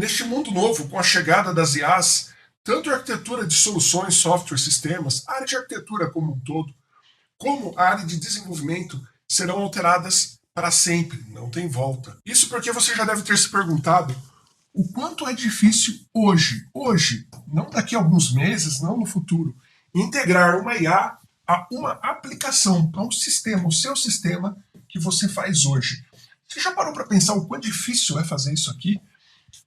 Neste mundo novo, com a chegada das IAs, tanto a arquitetura de soluções, software, sistemas, a área de arquitetura como um todo, como a área de desenvolvimento serão alteradas para sempre, não tem volta. Isso porque você já deve ter se perguntado o quanto é difícil hoje, não daqui a alguns meses, não no futuro, integrar uma IA a uma aplicação, a um sistema, o seu sistema que você faz hoje. Você já parou para pensar o quão difícil é fazer isso aqui?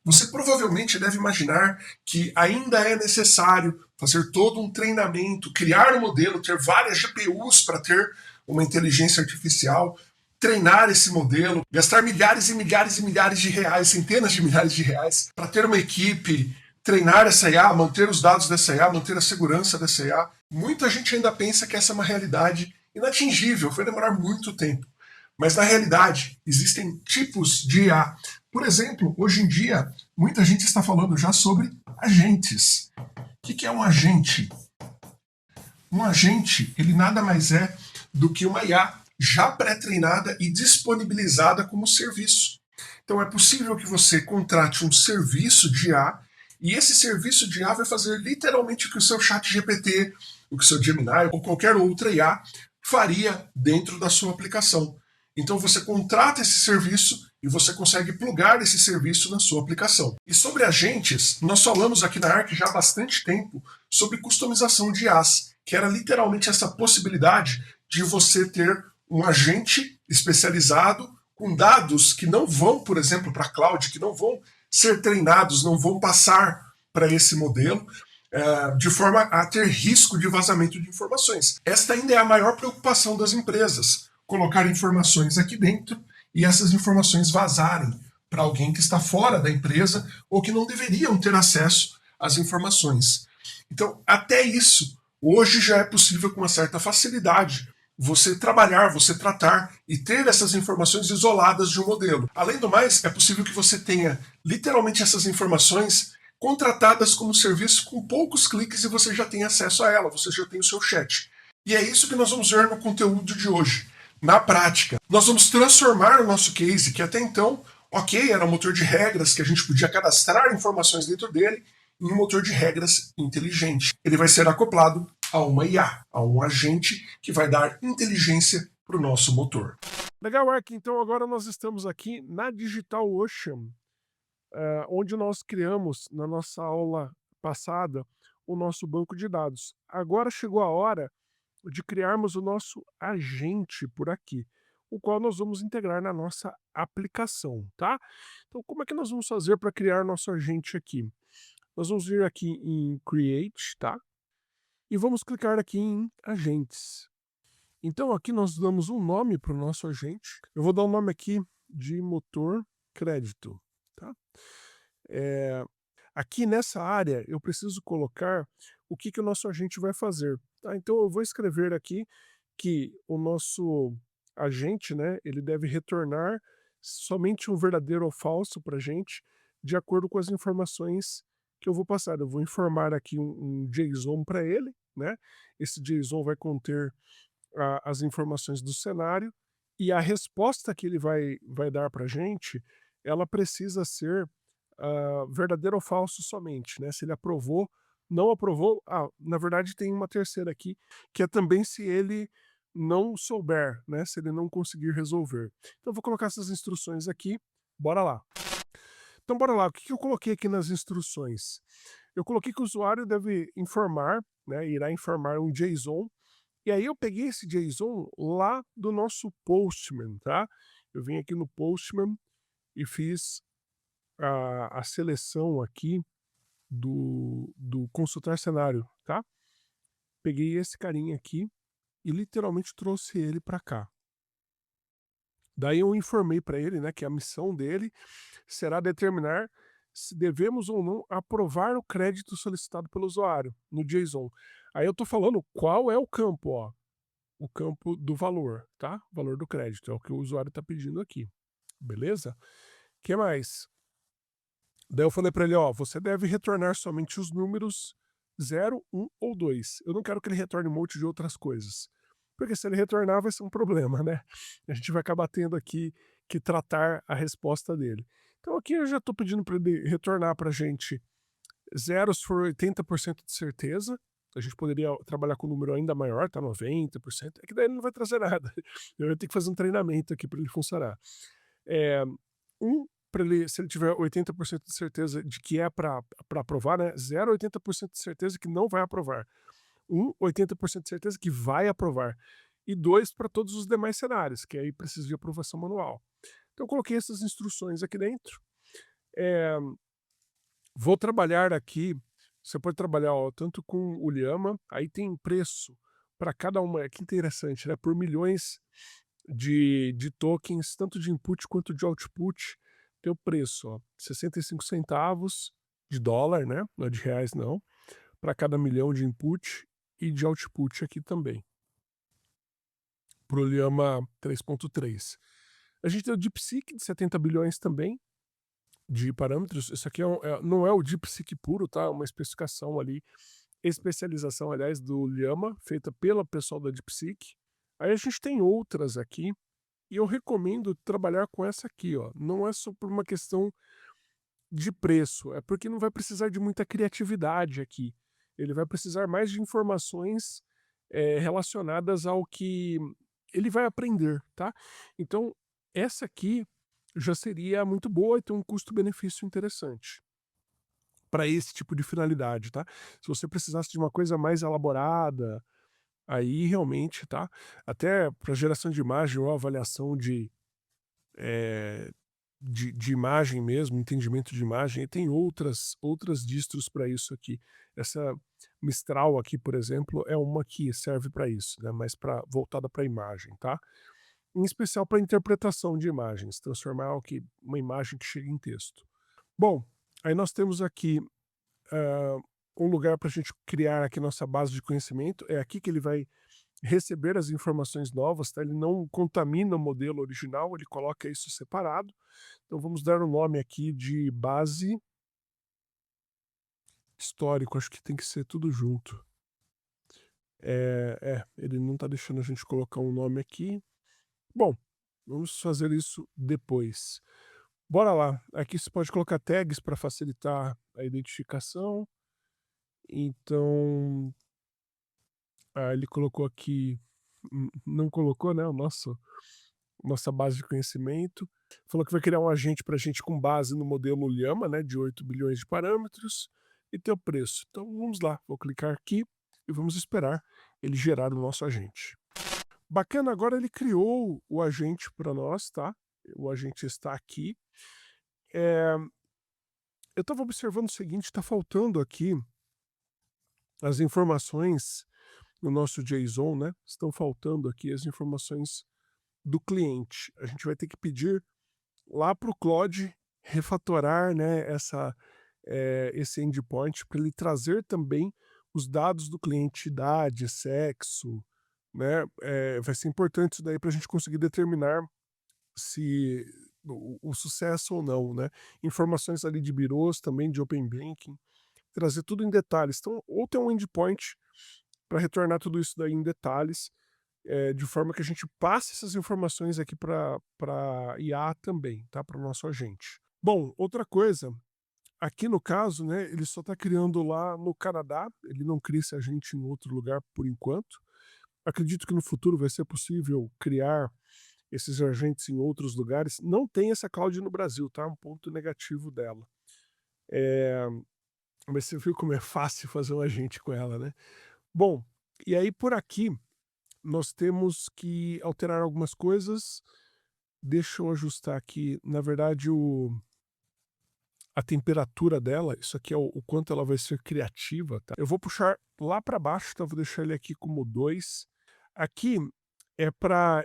Você provavelmente deve imaginar que ainda é necessário fazer todo um treinamento, criar um modelo, ter várias GPUs para ter uma inteligência artificial, treinar esse modelo, gastar milhares e milhares e milhares de reais, centenas de milhares de reais, para ter uma equipe, treinar essa IA, manter os dados dessa IA, manter a segurança dessa IA. Muita gente ainda pensa que essa é uma realidade inatingível, vai demorar muito tempo. Mas na realidade, existem tipos de IA. Por exemplo, hoje em dia, muita gente está falando já sobre agentes. O que é um agente? Um agente, ele nada mais é do que uma IA já pré-treinada e disponibilizada como serviço. Então é possível que você contrate um serviço de IA e esse serviço de IA vai fazer literalmente o que o seu chat GPT, o que o seu Gemini ou qualquer outra IA faria dentro da sua aplicação. Então você contrata esse serviço e você consegue plugar esse serviço na sua aplicação. E sobre agentes, nós falamos aqui na Arc já há bastante tempo sobre customização de IAs, que era literalmente essa possibilidade de você ter um agente especializado com dados que não vão, por exemplo, para a cloud, que não vão ser treinados, não vão passar para esse modelo, de forma a ter risco de vazamento de informações. Esta ainda é a maior preocupação das empresas, colocar informações aqui dentro e essas informações vazarem para alguém que está fora da empresa ou que não deveriam ter acesso às informações. Então, até isso, hoje já é possível com uma certa facilidade você trabalhar, você tratar e ter essas informações isoladas de um modelo. Além do mais, é possível que você tenha literalmente essas informações contratadas como serviço com poucos cliques e você já tem acesso a ela, você já tem o seu chat. E é isso que nós vamos ver no conteúdo de hoje. Na prática, nós vamos transformar o nosso case, que até então, ok, era um motor de regras que a gente podia cadastrar informações dentro dele, em um motor de regras inteligente. Ele vai ser acoplado a uma IA, a um agente que vai dar inteligência para o nosso motor. Legal, Ark. Então agora nós estamos aqui na DigitalOcean, onde nós criamos, na nossa aula passada, o nosso banco de dados. Agora chegou a hora de criarmos o nosso agente por aqui, o qual nós vamos integrar na nossa aplicação, tá? Então, como é que nós vamos fazer para criar nosso agente aqui? Nós vamos vir aqui em Create, tá? E vamos clicar aqui em Agentes. Então, aqui nós damos um nome para o nosso agente. Eu vou dar um nome aqui de motor crédito, tá? Aqui nessa área, eu preciso colocar o que o nosso agente vai fazer, tá? Então, eu vou escrever aqui que o nosso agente, né, ele deve retornar somente um verdadeiro ou falso para a gente, de acordo com as informações que eu vou passar. Eu vou informar aqui um JSON para ele, né? Esse JSON vai conter as informações do cenário e a resposta que ele vai dar para a gente, ela precisa ser verdadeiro ou falso somente, né? Se ele aprovou, não aprovou. Na verdade tem uma terceira aqui, que é também se ele não souber, né? Se ele não conseguir resolver. Então eu vou colocar essas instruções aqui, bora lá. Então bora lá, o que eu coloquei aqui nas instruções? Eu coloquei que o usuário deve informar, né? Irá informar um JSON, e aí eu peguei esse JSON lá do nosso Postman, tá? Eu vim aqui no Postman e fiz a seleção aqui do consultar cenário, tá? Peguei esse carinha aqui e literalmente trouxe ele para cá. Daí eu informei para ele, né, que a missão dele será determinar se devemos ou não aprovar o crédito solicitado pelo usuário no JSON. Aí eu estou falando qual é o campo, ó. O campo do valor, tá? O valor do crédito, é o que o usuário está pedindo aqui. Beleza? O que mais? Daí eu falei para ele, ó, você deve retornar somente os números 0, 1 ou 2. Eu não quero que ele retorne um monte de outras coisas. Porque se ele retornar vai ser um problema, né? A gente vai acabar tendo aqui que tratar a resposta dele. Então aqui eu já estou pedindo para ele retornar para a gente 0 se for 80% de certeza. A gente poderia trabalhar com um número ainda maior, tá? 90%. É que daí ele não vai trazer nada. Eu ia ter que fazer um treinamento aqui para ele funcionar. É, para ele, se ele tiver 80% de certeza de que é para aprovar, né? 0, 80% de certeza que não vai aprovar. 80% de certeza que vai aprovar. E 2 para todos os demais cenários, que aí precisa de aprovação manual. Então eu coloquei essas instruções aqui dentro. É, vou trabalhar aqui, você pode trabalhar, ó, tanto com o Llama, aí tem preço para cada uma, que interessante, né? Por milhões de tokens, tanto de input quanto de output, tem o preço, ó, 65 centavos de dólar, né? Não é de reais, não, para cada milhão de input e de output aqui também, para o Llama 3.3. A gente tem o DeepSeek de 70 bilhões também de parâmetros. Isso aqui não é o DeepSeek puro, tá? É uma especificação ali, especialização, aliás, do Llama, feita pela pessoal da DeepSeek. Aí a gente tem outras aqui, e eu recomendo trabalhar com essa aqui, ó. Não é só por uma questão de preço, é porque não vai precisar de muita criatividade aqui. Ele vai precisar mais de informações relacionadas ao que ele vai aprender, tá? Então, essa aqui já seria muito boa e tem um custo-benefício interessante para esse tipo de finalidade, tá? Se você precisasse de uma coisa mais elaborada, aí realmente, tá? Até para geração de imagem ou avaliação eh, de imagem mesmo, entendimento de imagem, e tem outras distros para isso aqui. Essa Mistral aqui, por exemplo, é uma que serve para isso, né? Mais voltada para imagem, tá? Em especial para interpretação de imagens, transformar uma imagem que chega em texto. Bom, aí nós temos aqui ah, um lugar para a gente criar aqui nossa base de conhecimento. É aqui que ele vai receber as informações novas, tá? Ele não contamina o modelo original, ele coloca isso separado. Então vamos dar o nome aqui de base histórico, acho que tem que ser tudo junto. Ele não está deixando a gente colocar um nome aqui. Bom, vamos fazer isso depois. Bora lá. Aqui você pode colocar tags para facilitar a identificação. Então, ele colocou aqui, não colocou, né, nossa base de conhecimento. Falou que vai criar um agente para a gente com base no modelo Llama, né, de 8 bilhões de parâmetros, e ter o preço. Então vamos lá, vou clicar aqui e vamos esperar ele gerar o nosso agente. Bacana, agora ele criou o agente para nós, tá? O agente está aqui. Eu estava observando o seguinte, está faltando aqui as informações no nosso JSON, né? Estão faltando aqui as informações do cliente. A gente vai ter que pedir lá para o Claude refatorar, né, esse endpoint para ele trazer também os dados do cliente, idade, sexo, né? Vai ser importante isso daí para a gente conseguir determinar se o sucesso ou não, né? Informações ali de birôs, também de Open Banking, trazer tudo em detalhes. Então, ou tem um endpoint para retornar tudo isso daí em detalhes, de forma que a gente passe essas informações aqui para IA também, tá? Para o nosso agente. Bom, outra coisa, aqui no caso, né, ele só está criando lá no Canadá, ele não cria esse agente em outro lugar por enquanto. Acredito que no futuro vai ser possível criar esses agentes em outros lugares. Não tem essa cloud no Brasil, tá? Um ponto negativo dela. Mas você viu como é fácil fazer um agente com ela, né? Bom, e aí por aqui nós temos que alterar algumas coisas. Deixa eu ajustar aqui, na verdade, a temperatura dela, isso aqui é o quanto ela vai ser criativa, tá? Eu vou puxar lá para baixo, tá? Vou deixar ele aqui como 2. Aqui é para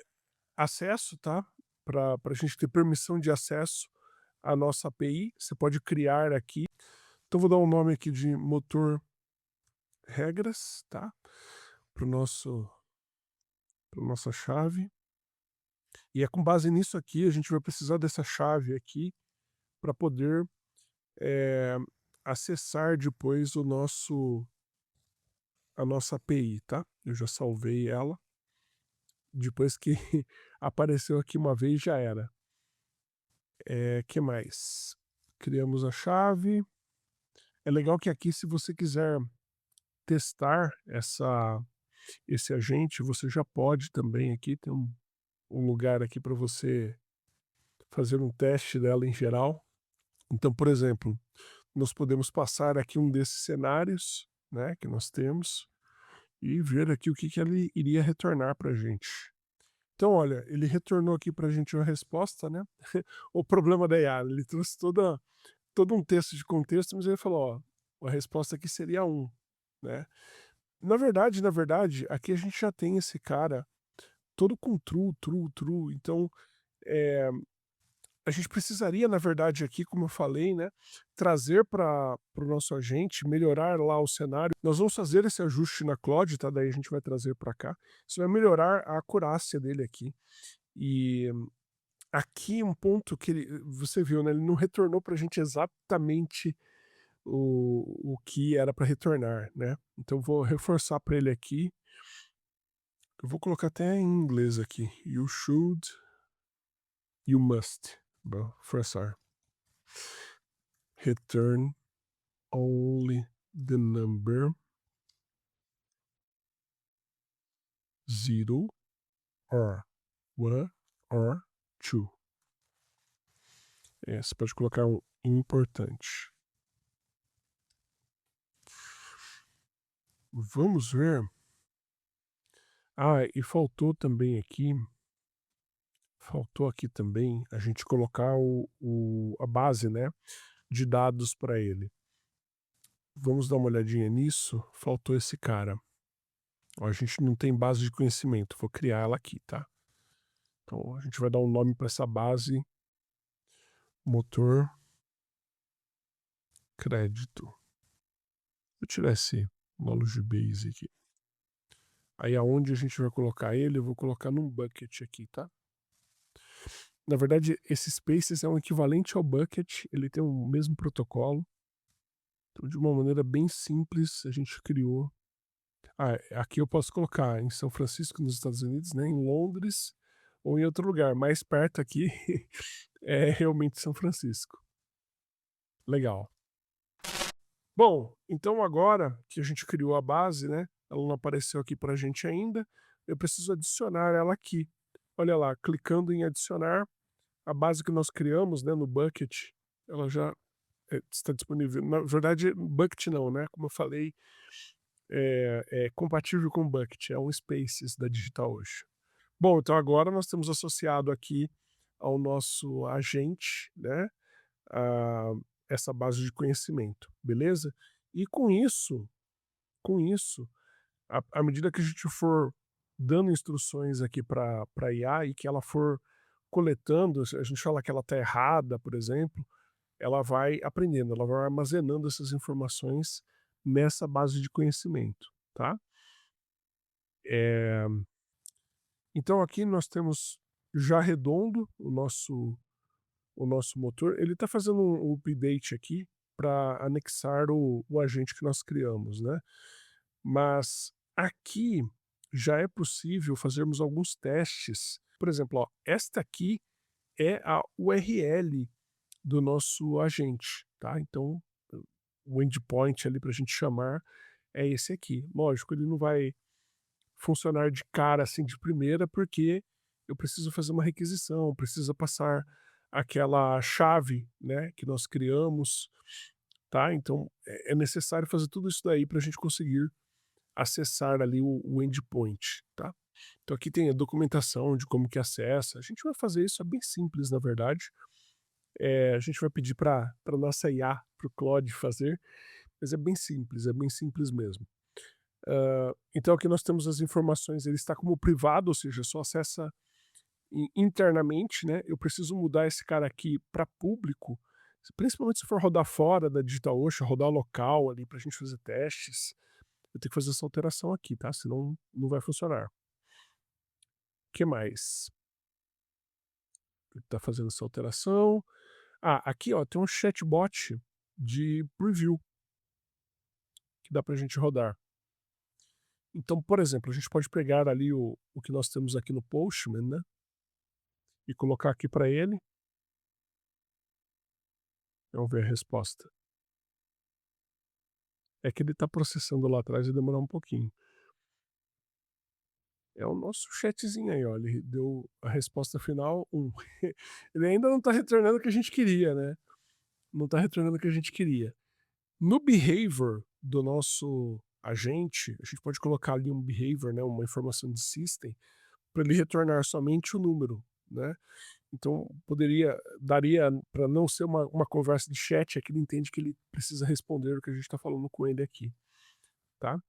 acesso, tá? Para a gente ter permissão de acesso à nossa API. Você pode criar aqui. Então vou dar um nome aqui de motor regras, tá? Para nossa chave. E é com base nisso aqui, a gente vai precisar dessa chave aqui para poder acessar depois a nossa API, tá? Eu já salvei ela. Depois que apareceu aqui uma vez, já era. Que mais? Criamos a chave. É legal que aqui, se você quiser testar esse agente, você já pode também aqui, tem um lugar aqui para você fazer um teste dela em geral. Então, por exemplo, nós podemos passar aqui um desses cenários, né, que nós temos, e ver aqui o que que ele iria retornar para a gente. Então, olha, ele retornou aqui para a gente uma resposta, né? O problema da IA, ele trouxe todo um texto de contexto, mas ele falou, ó, a resposta aqui seria um, né? Na verdade, aqui a gente já tem esse cara todo com true, true, true. Então, eh, a gente precisaria, na verdade, aqui, como eu falei, né, trazer para o nosso agente, melhorar lá o cenário. Nós vamos fazer esse ajuste na Claude, tá? Daí a gente vai trazer para cá. Isso vai melhorar a acurácia dele aqui. E aqui um ponto que você viu, né? Ele não retornou para a gente exatamente o que era para retornar, né? Então vou reforçar para ele aqui. Eu vou colocar até em inglês aqui. You should, you must. Vou forçar. Return only the number 0 or 1 or 2. Você pode colocar um importante. Vamos ver. E faltou aqui também a gente colocar a base, né, de dados para ele. Vamos dar uma olhadinha nisso. Faltou esse cara. Ó, a gente não tem base de conhecimento. Vou criar ela aqui, tá? Então a gente vai dar um nome para essa base. Motor crédito. Vou tirar esse knowledge base aqui. Aí aonde a gente vai colocar ele, eu vou colocar num bucket aqui, tá? Na verdade, esse Spaces é um equivalente ao bucket, ele tem o mesmo protocolo. Então, de uma maneira bem simples, a gente criou. Aqui eu posso colocar em São Francisco, nos Estados Unidos, né? Em Londres ou em outro lugar. Mais perto aqui é realmente São Francisco. Legal. Bom, então agora que a gente criou a base, né? Ela não apareceu aqui para a gente ainda. Eu preciso adicionar ela aqui. Olha lá, clicando em adicionar, a base que nós criamos, né, no bucket, ela já está disponível. Na verdade, bucket não, né? Como eu falei, é compatível com o bucket, é um Spaces da DigitalOcean. Bom, então agora nós temos associado aqui ao nosso agente, né? a- essa base de conhecimento, beleza? E com isso, à medida que a gente for dando instruções aqui para a IA e que ela for coletando, se a gente fala que ela está errada, por exemplo, ela vai aprendendo, ela vai armazenando essas informações nessa base de conhecimento, tá? É, então aqui nós temos já redondo o nosso motor. Ele está fazendo um update aqui para anexar o agente que nós criamos, né? Mas aqui já é possível fazermos alguns testes. Por exemplo, ó, esta aqui é a URL do nosso agente, tá? Então, o endpoint ali para a gente chamar é esse aqui. Lógico, ele não vai funcionar de cara assim de primeira, porque eu preciso fazer uma requisição, precisa passar aquela chave, né, que nós criamos, tá? Então é necessário fazer tudo isso daí para a gente conseguir acessar ali o endpoint, tá? Então aqui tem a documentação de como que acessa. A gente vai fazer isso, é bem simples, na verdade. A gente vai pedir para nossa IA, para o Claude fazer, mas é bem simples mesmo. Então aqui nós temos as informações, ele está como privado, ou seja, só acessa internamente, né? Eu preciso mudar esse cara aqui para público, principalmente se for rodar fora da DigitalOcean, rodar local ali para a gente fazer testes. Eu tenho que fazer essa alteração aqui, tá? Senão não vai funcionar. O que mais? Ele está fazendo essa alteração. Aqui ó, tem um chatbot de preview que dá para a gente rodar. Então, por exemplo, a gente pode pegar ali o que nós temos aqui no Postman, né? E colocar aqui para ele. Vamos ver a resposta. É que ele está processando lá atrás e demorar um pouquinho. É o nosso chatzinho aí, ó, ele deu a resposta final 1. Ele ainda não está retornando o que a gente queria, né, não está retornando o que a gente queria. No behavior do nosso agente, a gente pode colocar ali um behavior, né, uma informação de system, para ele retornar somente o número, né. Então daria para não ser uma conversa de chat, é que ele entende que ele precisa responder o que a gente está falando com ele aqui, tá.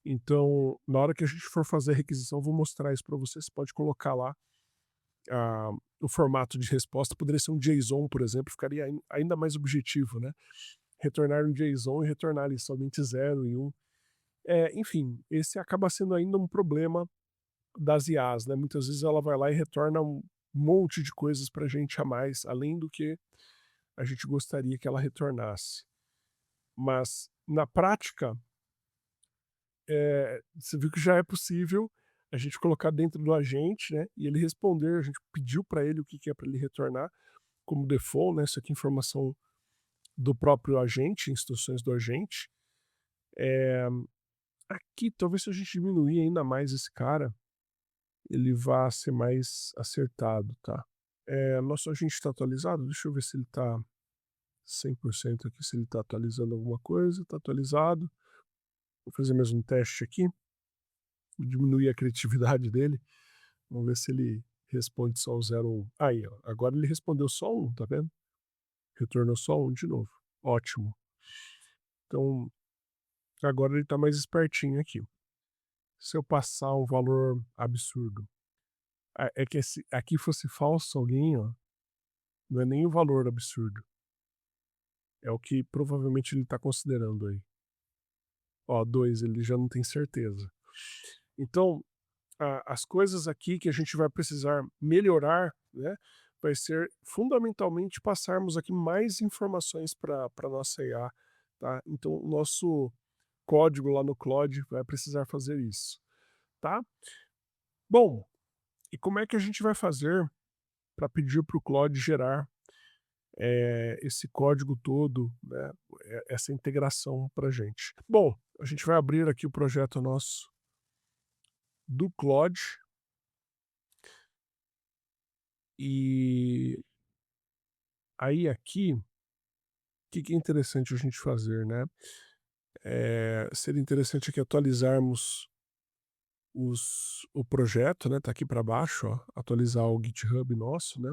Então, na hora que a gente for fazer a requisição, eu vou mostrar isso para você, você pode colocar lá, ah, o formato de resposta, poderia ser um JSON, por exemplo, ficaria ainda mais objetivo, né. Retornar um JSON e retornar ali somente 0 e 1. Enfim, esse acaba sendo ainda um problema das IAs, né, muitas vezes ela vai lá e retorna um monte de coisas pra gente a mais, além do que a gente gostaria que ela retornasse. Mas, na prática, você viu que já é possível a gente colocar dentro do agente, né, e ele responder, a gente pediu para ele o que que é para ele retornar como default, né, isso aqui é informação do próprio agente, instruções do agente. Aqui, talvez se a gente diminuir ainda mais esse cara, ele vá ser mais acertado, tá. Nosso agente está atualizado? Deixa eu ver se ele está 100% aqui, se ele está atualizando alguma coisa. Está atualizado. Vou fazer mais um teste aqui, vou diminuir a criatividade dele, vamos ver se ele responde só o 0 ou 1. Aí, ó, agora ele respondeu só 1, tá vendo? Retornou só 1 de novo. Ótimo. Então, agora ele está mais espertinho aqui. Se eu passar um valor absurdo, é que se aqui fosse falso alguém, ó, não é nem o valor absurdo, é o que provavelmente ele está considerando aí. Ó, 2, ele já não tem certeza. Então, as coisas aqui que a gente vai precisar melhorar, né, vai ser fundamentalmente passarmos aqui mais informações para nossa IA, tá? Então, o nosso código lá no Claude vai precisar fazer isso, tá? Bom, e como é que a gente vai fazer para pedir para o Claude gerar esse código todo, né, essa integração para gente? Bom, a gente vai abrir aqui o projeto nosso do Claude e aí aqui, o que que é interessante a gente fazer, né? Seria interessante aqui atualizarmos o projeto, né? Tá aqui para baixo, ó, atualizar o GitHub nosso, né?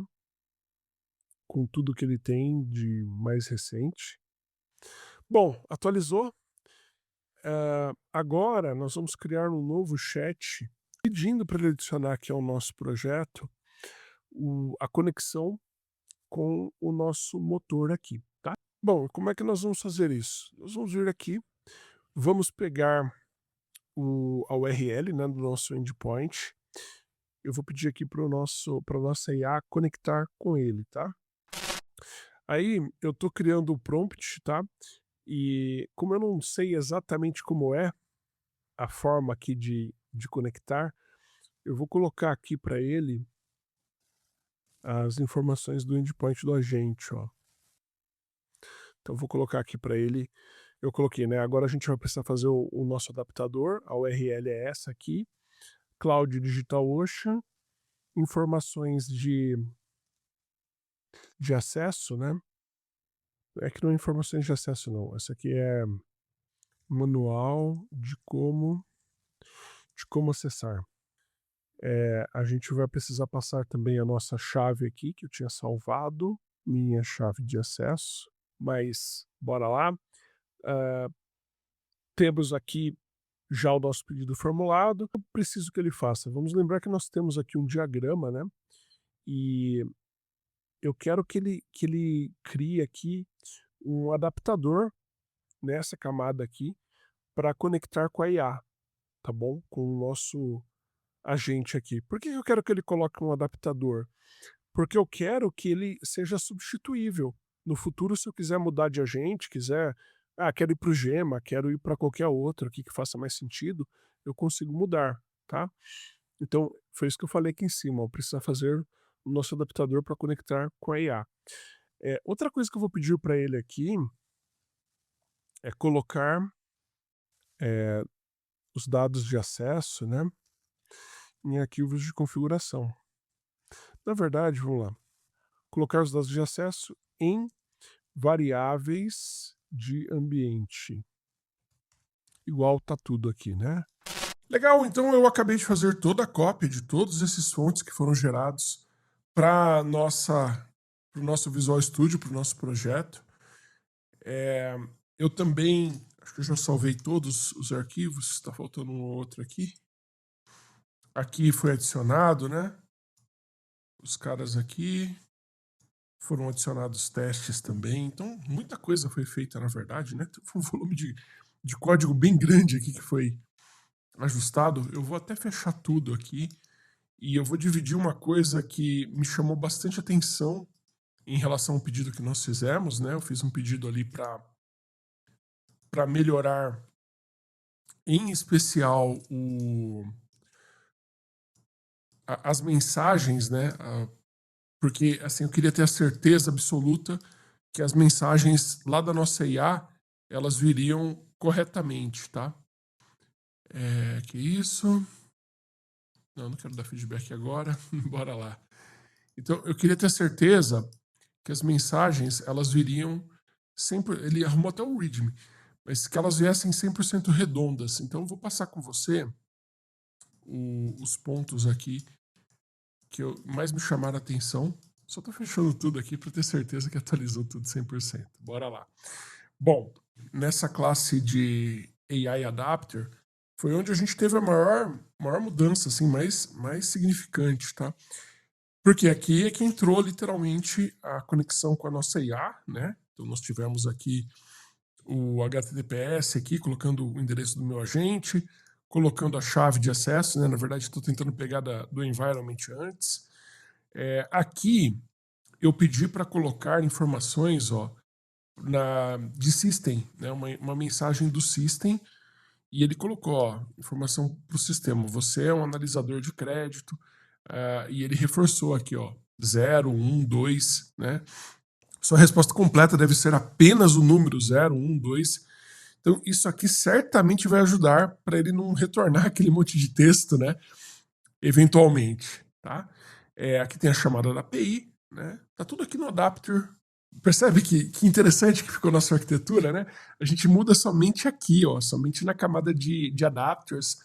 Com tudo que ele tem de mais recente. Bom, atualizou. Agora nós vamos criar um novo chat pedindo para ele adicionar aqui ao nosso projeto a conexão com o nosso motor aqui, tá? Bom, como é que nós vamos fazer isso? Nós vamos vir aqui, vamos pegar a URL, né, do nosso endpoint. Eu vou pedir aqui para nossa IA conectar com ele, tá? Aí eu estou criando o prompt, tá? E como eu não sei exatamente como é a forma aqui de conectar, eu vou colocar aqui para ele as informações do endpoint do agente, ó. Então eu vou colocar aqui para ele, eu coloquei, né? Agora a gente vai precisar fazer o nosso adaptador, a URL é essa aqui, Cloud DigitalOcean, informações de acesso, né? É que não é informações de acesso não, essa aqui é manual de como acessar. A gente vai precisar passar também a nossa chave aqui, que eu tinha salvado, minha chave de acesso, mas bora lá. Temos aqui já o nosso pedido formulado, eu preciso que ele faça. Vamos lembrar que nós temos aqui um diagrama, né? E eu quero que ele crie aqui um adaptador nessa camada aqui para conectar com a IA, tá bom? Com o nosso agente aqui. Por que eu quero que ele coloque um adaptador? Porque eu quero que ele seja substituível. No futuro, se eu quiser mudar de agente, quero ir para o Gema, quero ir para qualquer outro aqui que faça mais sentido, eu consigo mudar, tá? Então, foi isso que eu falei aqui em cima, ó, precisa fazer o nosso adaptador para conectar com a IA. Outra coisa que eu vou pedir para ele aqui é colocar, eh, os dados de acesso, né, em arquivos de configuração. Na verdade, vamos lá, colocar os dados de acesso em variáveis de ambiente. Igual tá tudo aqui, né? Legal, então eu acabei de fazer toda a cópia de todos esses fontes que foram gerados para o nosso Visual Studio, para o nosso projeto. Eu também, acho que eu já salvei todos os arquivos, está faltando um ou outro aqui. Aqui foi adicionado, né? Os caras aqui foram adicionados testes também. Então, muita coisa foi feita, na verdade, né? Foi um volume de código bem grande aqui que foi ajustado. Eu vou até fechar tudo aqui e eu vou dividir uma coisa que me chamou bastante atenção em relação ao pedido que nós fizemos, né? Eu fiz um pedido ali para melhorar, em especial, as mensagens, né? Porque assim, eu queria ter a certeza absoluta que as mensagens lá da nossa IA elas viriam corretamente, tá? Que isso? Não quero dar feedback agora. Bora lá. Então, eu queria ter certeza que as mensagens elas viriam sempre. Ele arrumou até um readme, mas que elas viessem 100% redondas. Então, eu vou passar com você os pontos aqui que mais me chamaram a atenção. Só tô fechando tudo aqui para ter certeza que atualizou tudo 100%. Bora lá. Bom, nessa classe de AI Adapter foi onde a gente teve a maior mudança, assim, mais significante, tá? Porque aqui é que entrou literalmente a conexão com a nossa IA, né? Então nós tivemos aqui o HTTPS aqui, colocando o endereço do meu agente, colocando a chave de acesso, né? Na verdade, estou tentando pegar do environment antes. Aqui eu pedi para colocar informações, ó, de system, né? Uma mensagem do system, e ele colocou, ó, informação para o sistema. Você é um analisador de crédito, e ele reforçou aqui, ó, 0, 1, 2, né? Sua resposta completa deve ser apenas o número 0, 1, 2. Então, isso aqui certamente vai ajudar para ele não retornar aquele monte de texto, né? Eventualmente, tá? Aqui tem a chamada da API, né? Tá tudo aqui no adapter. Percebe que interessante que ficou a nossa arquitetura, né? A gente muda somente aqui, ó, somente na camada de adapters.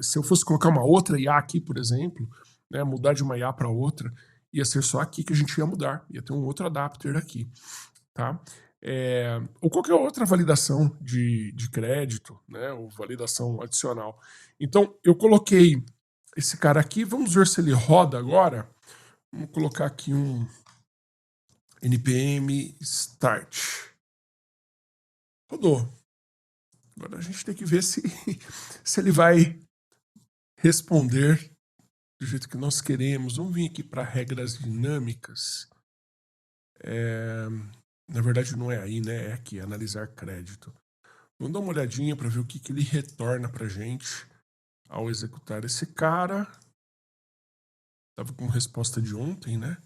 Se eu fosse colocar uma outra IA aqui, por exemplo, né, mudar de uma IA para outra, ia ser só aqui que a gente ia mudar. Ia ter um outro adapter aqui, tá? Ou qualquer outra validação de crédito, né? Ou validação adicional. Então, eu coloquei esse cara aqui. Vamos ver se ele roda agora. Vamos colocar aqui um npm start. Rodou. Agora a gente tem que ver se ele vai responder do jeito que nós queremos. Vamos vir aqui para regras dinâmicas. Na verdade não é aí, né? É aqui, analisar crédito. Vamos dar uma olhadinha para ver o que ele retorna para gente ao executar esse cara. Estava com resposta de ontem, né?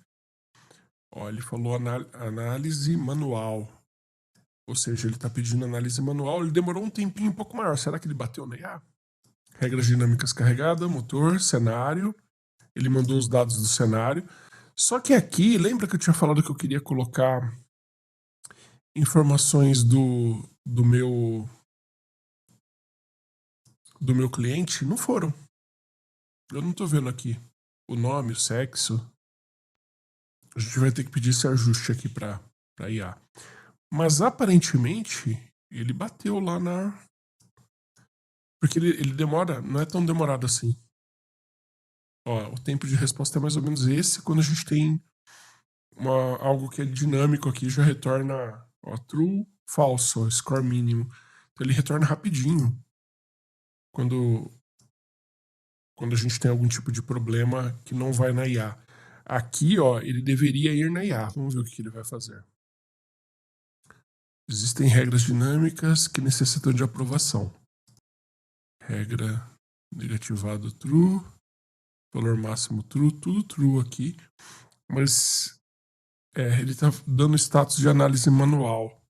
Ó, ele falou análise manual. Ou seja, ele está pedindo análise manual. Ele demorou um tempinho um pouco maior. Será que ele bateu na IA? Regras dinâmicas carregada, motor, cenário. Ele mandou os dados do cenário. Só que aqui, lembra que eu tinha falado que eu queria colocar informações do meu cliente? Não foram. Eu não estou vendo aqui o nome, o sexo. A gente vai ter que pedir esse ajuste aqui para IA. Mas aparentemente ele bateu lá na... Porque ele demora, não é tão demorado assim. Ó, o tempo de resposta é mais ou menos esse. Quando a gente tem algo que é dinâmico aqui, já retorna, ó, true, falso, score mínimo. Então ele retorna rapidinho quando a gente tem algum tipo de problema que não vai na IA. Aqui, ó, ele deveria ir na IA. Vamos ver o que ele vai fazer. Existem regras dinâmicas que necessitam de aprovação. Regra negativado true, valor máximo true, tudo true aqui. Mas Ele está dando status de análise manual.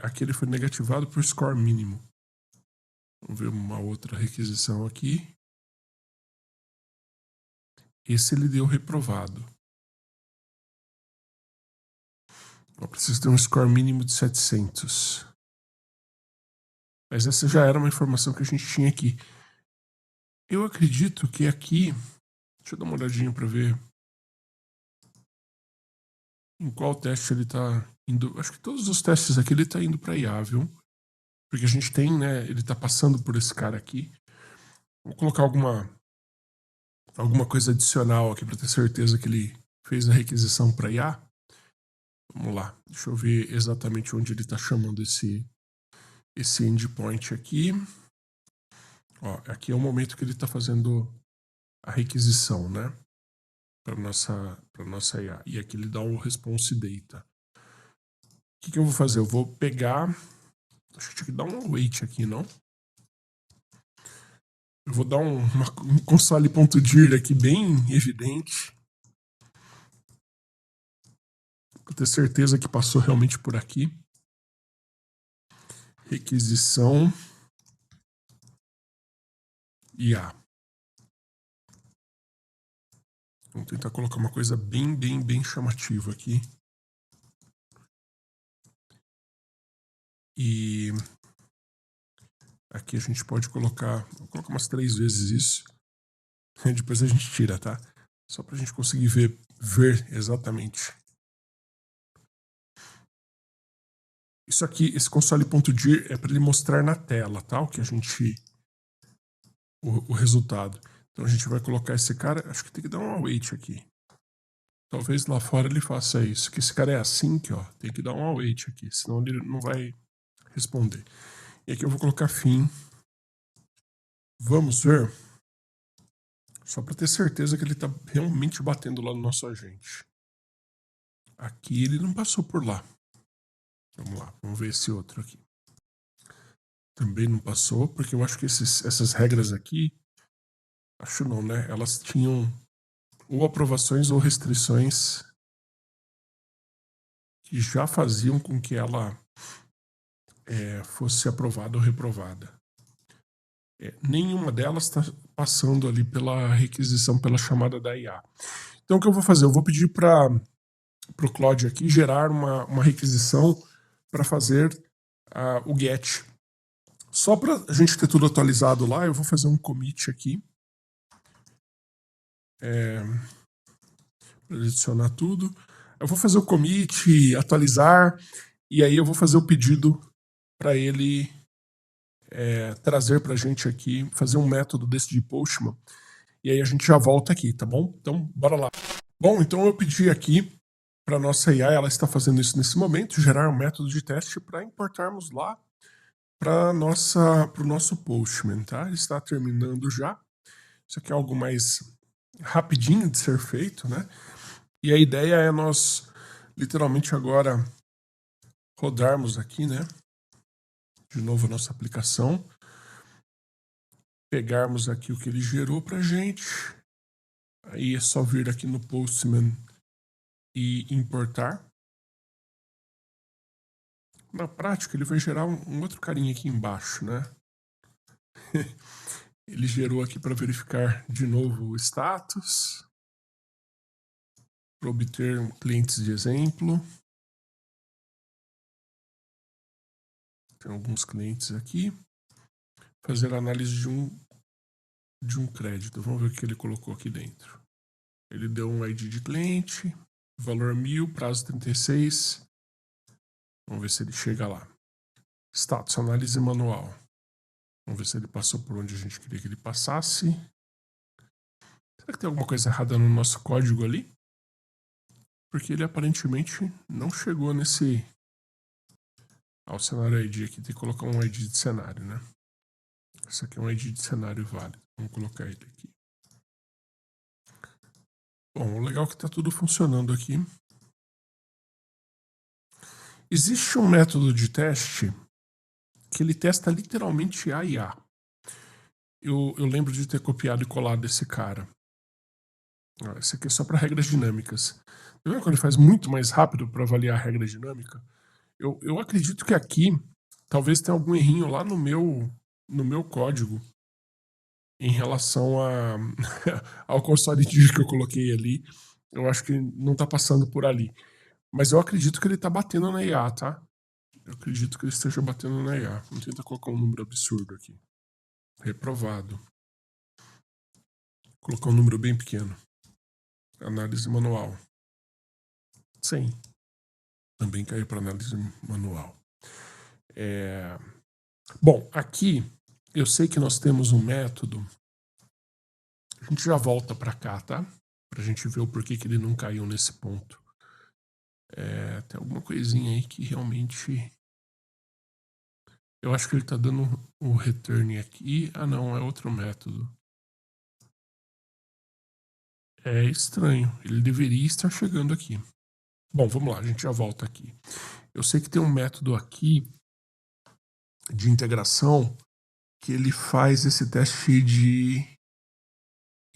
Aqui ele foi negativado por score mínimo. Vamos ver uma outra requisição aqui. Esse ele deu reprovado. Eu preciso ter um score mínimo de 700. Mas essa já era uma informação que a gente tinha aqui. Eu acredito que aqui... Deixa eu dar uma olhadinha para ver em qual teste ele está indo. Acho que todos os testes aqui ele está indo para IA, viu? Porque a gente tem, né? Ele está passando por esse cara aqui. Vou colocar alguma coisa adicional aqui para ter certeza que ele fez a requisição para IA. Vamos lá. Deixa eu ver exatamente onde ele está chamando esse endpoint aqui. Ó, aqui é o momento que ele está fazendo a requisição, né? Para nossa IA. E aqui ele dá um response data. O que eu vou fazer? Eu vou pegar... Acho que tinha que dar um await aqui, não? Eu vou dar um console.dir aqui bem evidente. Para ter certeza que passou realmente por aqui. Requisição IA. Vamos tentar colocar uma coisa bem chamativa aqui. E aqui a gente pode colocar... Vou colocar umas 3 vezes isso. Depois a gente tira, tá? Só para a gente conseguir ver exatamente. Isso aqui, esse console.dir é para ele mostrar na tela, tá? O que a gente... O resultado. Então a gente vai colocar esse cara... Acho que tem que dar um await aqui. Talvez lá fora ele faça isso. Que esse cara é assim, que, ó. Tem que dar um await aqui, senão ele não vai responder. E aqui eu vou colocar fim. Vamos ver. Só para ter certeza que ele está realmente batendo lá no nosso agente. Aqui ele não passou por lá. Vamos lá, vamos ver esse outro aqui. Também não passou, porque eu acho que essas regras aqui... Acho não, né? Elas tinham ou aprovações ou restrições que já faziam com que ela fosse aprovada ou reprovada. Nenhuma delas está passando ali pela requisição, pela chamada da IA. Então o que eu vou fazer? Eu vou pedir para o Claude aqui gerar uma requisição para fazer o GET. Só para a gente ter tudo atualizado lá, eu vou fazer um commit aqui. Para adicionar tudo. Eu vou fazer o commit, atualizar, e aí eu vou fazer o pedido para ele trazer para a gente aqui, fazer um método desse de Postman, e aí a gente já volta aqui, tá bom? Então, bora lá. Bom, então eu pedi aqui para nossa IA, ela está fazendo isso nesse momento, gerar um método de teste para importarmos lá para o nosso Postman, tá? Ele está terminando já. Isso aqui é algo mais rapidinho de ser feito, né? E a ideia é nós, literalmente agora, rodarmos aqui, né? De novo a nossa aplicação. Pegarmos aqui o que ele gerou pra gente. Aí é só vir aqui no Postman e importar. Na prática, ele vai gerar um outro carinha aqui embaixo, né? Ele gerou aqui para verificar de novo o status. Para obter clientes de exemplo. Tem alguns clientes aqui. Fazer análise de um crédito. Vamos ver o que ele colocou aqui dentro. Ele deu um ID de cliente, valor 1000, prazo 36. Vamos ver se ele chega lá. Status, análise manual. Vamos ver se ele passou por onde a gente queria que ele passasse. Será que tem alguma coisa errada no nosso código ali? Porque ele aparentemente não chegou nesse... o cenário ID aqui, tem que colocar um ID de cenário, né? Esse aqui é um ID de cenário válido. Vamos colocar ele aqui. Bom, o legal é que está tudo funcionando aqui. Existe um método de teste que ele testa literalmente a IA. Eu lembro de ter copiado e colado esse cara. Ó, esse aqui é só para regras dinâmicas. Tá vendo quando ele faz muito mais rápido para avaliar a regra dinâmica? Eu acredito que aqui talvez tenha algum errinho lá no meu código em relação ao console que eu coloquei ali. Eu acho que não tá passando por ali. Mas eu acredito que ele tá batendo na IA, tá? Eu acredito que ele esteja batendo na IA. Vamos tentar colocar um número absurdo aqui. Reprovado. Colocar um número bem pequeno. Análise manual. 100. Também caiu para análise manual. Bom, aqui eu sei que nós temos um método. A gente já volta para cá, tá? Pra gente ver o porquê que ele não caiu nesse ponto. Tem alguma coisinha aí que realmente... Eu acho que ele tá dando um return aqui. Ah, não, é outro método. É estranho. Ele deveria estar chegando aqui. Bom, vamos lá, a gente já volta aqui. Eu sei que tem um método aqui de integração que ele faz esse teste de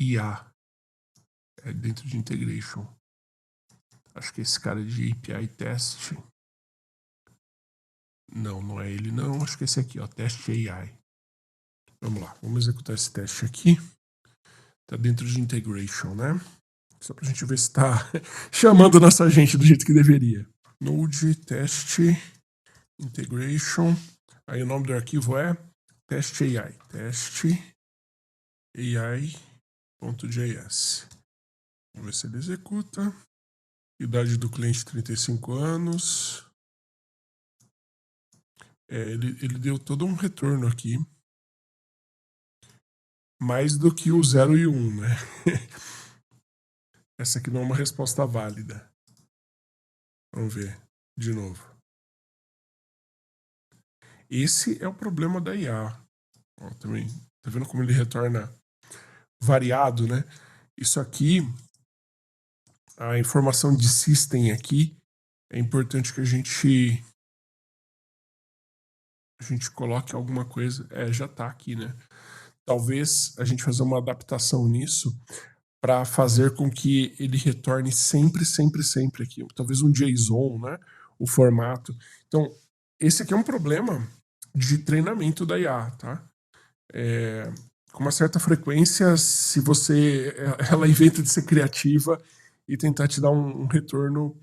IA. É dentro de integration. Acho que esse cara de API test. Não, não é ele não. Acho que esse aqui, ó, teste AI. Vamos lá, vamos executar esse teste aqui. Tá dentro de integration, né? Só pra gente ver se tá chamando nossa gente do jeito que deveria. Node test integration. Aí o nome do arquivo é teste AI. Teste AI.js. Vamos ver se ele executa. Idade do cliente 35 anos. Ele deu todo um retorno aqui. Mais do que o 0 e 1, né? Essa aqui não é uma resposta válida. Vamos ver de novo. Esse é o problema da IA. Ó, também, tá vendo como ele retorna variado, né? Isso aqui, a informação de system aqui, é importante que a gente coloque alguma coisa. Já tá aqui, né? Talvez a gente fazer uma adaptação nisso para fazer com que ele retorne sempre, sempre, sempre aqui. Talvez um JSON, né? O formato. Então, esse aqui é um problema de treinamento da IA, tá? Com uma certa frequência, se ela inventa de ser criativa e tentar te dar um retorno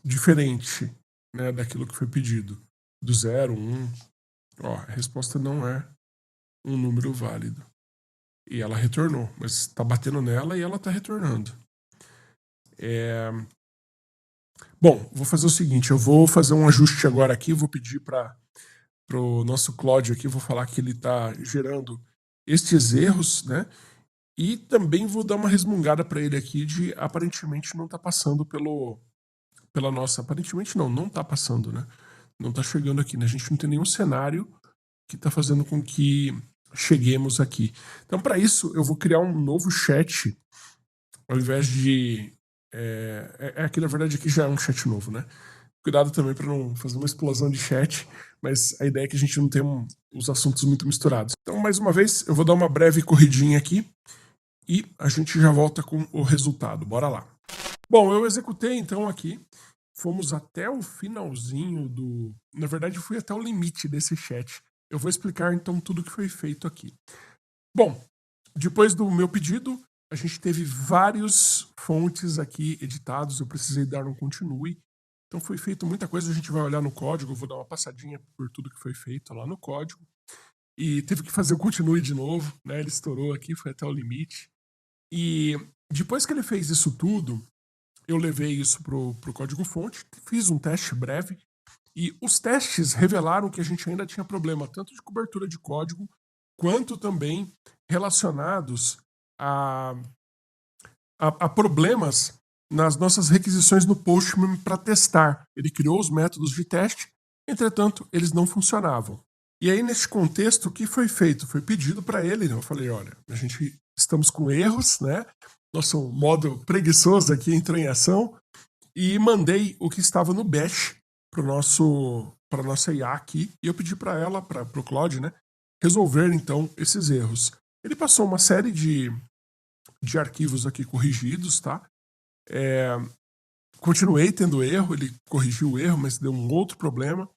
diferente, né, daquilo que foi pedido. Do 0, 1. Ó, a resposta não é um número válido. E ela retornou, mas tá batendo nela e ela tá retornando. Bom, vou fazer o seguinte, eu vou fazer um ajuste agora aqui, vou pedir para o nosso Claude aqui, vou falar que ele está gerando estes erros, né? E também vou dar uma resmungada para ele aqui de aparentemente não tá passando pela nossa... Aparentemente não tá passando, né? Não tá chegando aqui, né? A gente não tem nenhum cenário que tá fazendo com que cheguemos aqui. Então, para isso, eu vou criar um novo chat, ao invés de... Aqui, na verdade, aqui já é um chat novo, né? Cuidado também para não fazer uma explosão de chat, mas a ideia é que a gente não tenha os assuntos muito misturados. Então, mais uma vez, eu vou dar uma breve corridinha aqui e a gente já volta com o resultado. Bora lá. Bom, eu executei então aqui. Fomos até o finalzinho do... Na verdade, fui até o limite desse chat. Eu vou explicar então tudo que foi feito aqui. Bom, depois do meu pedido, a gente teve vários fontes aqui editados. Eu precisei dar um continue. Então foi feito muita coisa, a gente vai olhar no código, eu vou dar uma passadinha por tudo que foi feito lá no código. E teve que fazer o continue de novo, né? Ele estourou aqui, foi até o limite. E depois que ele fez isso tudo, eu levei isso pro código-fonte, fiz um teste breve, e os testes revelaram que a gente ainda tinha problema tanto de cobertura de código, quanto também relacionados a problemas nas nossas requisições no Postman para testar. Ele criou os métodos de teste, entretanto, eles não funcionavam. E aí, nesse contexto, o que foi feito? Foi pedido para ele, né? Eu falei, olha, a gente estamos com erros, né? Nosso modo preguiçoso aqui entrou em ação, e mandei o que estava no bash para nossa IA aqui, e eu pedi para ela, para o Claude, né, resolver então esses erros. Ele passou uma série de de arquivos aqui corrigidos, tá? Continuei tendo erro, ele corrigiu o erro, mas deu um outro problema.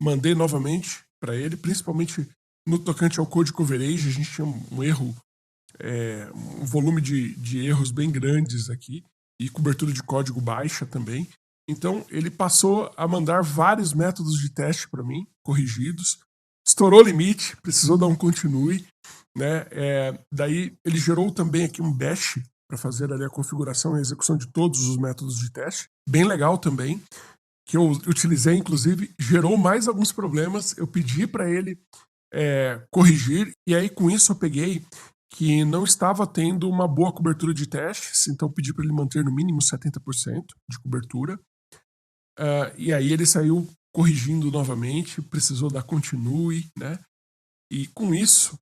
Mandei novamente para ele, principalmente no tocante ao code coverage, a gente tinha um erro, um volume de erros bem grandes aqui, e cobertura de código baixa também. Então ele passou a mandar vários métodos de teste para mim, corrigidos. Estourou o limite, precisou dar um continue, né? Daí ele gerou também aqui um bash para fazer ali a configuração e execução de todos os métodos de teste. Bem legal também, que eu utilizei, inclusive, gerou mais alguns problemas. Eu pedi para ele corrigir, e aí com isso eu peguei que não estava tendo uma boa cobertura de testes, então pedi para ele manter no mínimo 70% de cobertura. E aí ele saiu corrigindo novamente, precisou dar continue, né? E com isso,